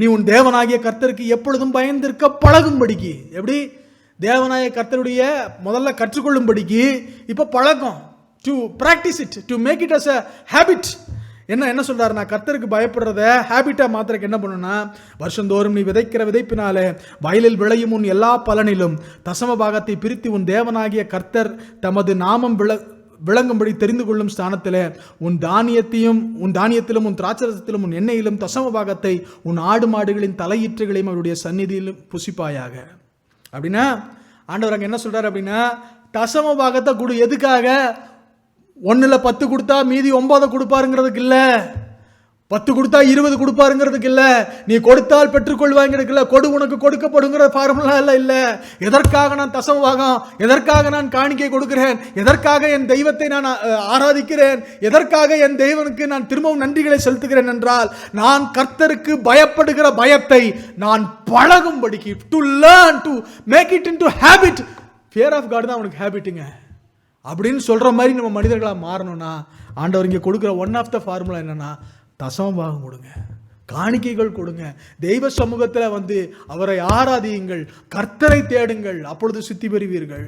நீ உன் தேவனாகிய கர்த்தருக்கு எப்பொழுதும் பயந்திருக்க பழகும்படிக்கு. எப்படி? தேவனாகிய கர்த்தருடைய முதல்ல கற்றுக்கொள்ளும்படிக்கு இப்ப பழக்கம். To practice it, to make it as a habit. என்ன சொல்றாருன்னா, கர்த்தருக்கு பயப்படுறத ஹேபிட்டா மாத்திரக்கு என்ன பண்ணுன்னா, வருஷந்தோறும் நீ விதைக்கிற விதைப்பினாலே வயலில் விளையும் உன் எல்லா பலனிலும் தசம பாகத்தை பிரித்து உன் தேவனாகிய கர்த்தர் தமது நாமம் விளங்கும்படி தெரிந்து கொள்ளும் ஸ்தானத்திலே உன் தானியத்திலும் உன் திராட்சரசத்திலும் உன் எண்ணெயிலும் தசம பாகத்தை உன் ஆடு மாடுகளின் தலையீற்றுகளையும் அவருடைய சந்நிதியிலும் புசிப்பாயாக. அப்படின்னா ஆண்டவர் அங்க என்ன சொல்றாரு அப்படின்னா, தசம பாகத்தை கொடு. எதுக்காக? 1ல் 10 கொடுத்தா மீதி 9 கொடுப்பாருங்கிறதுக்கு இல்ல, 10 கொடுத்தா 20 கொடுப்பாருங்கிறதுக்கு இல்ல, நீ கொடுத்தால் பெற்றுக்கொள்வாங்கிறதுக்கு இல்ல, கொடு உனக்கு கொடுக்கப்படுங்கிற ஃபார்முலா எல்லாம் இல்ல. எதற்காக நான் தசம பாகம், எதற்காக நான் காணிக்கை கொடுக்கிறேன், எதற்காக என் தெய்வத்தை நான் ஆராதிக்கிறேன், எதற்காக என் தெய்வனுக்கு நான் திரும்பவும் நன்றிகளை செலுத்துகிறேன் என்றால், நான் கர்த்தருக்கு பயப்படுகிற பயத்தை நான் பழகும்படிக்கு, to learn, to make it into habit. Fear of God தான் உனக்கு ஹேபிட்டுங்க அப்படின்னு சொல்ற மாதிரி நம்ம மனிதர்களாக மாறணும்னா, ஆண்டவர் இங்கே கொடுக்குற ஒன் ஆஃப் த ஃபார்முலா என்னன்னா, தசம பாகம் கொடுங்க, காணிக்கைகள் கொடுங்க, தெய்வ சமூகத்தில் வந்து அவரை ஆராதியுங்கள், கர்த்தரை தேடுங்கள், அப்பொழுது சித்தி பெறுவீர்கள்.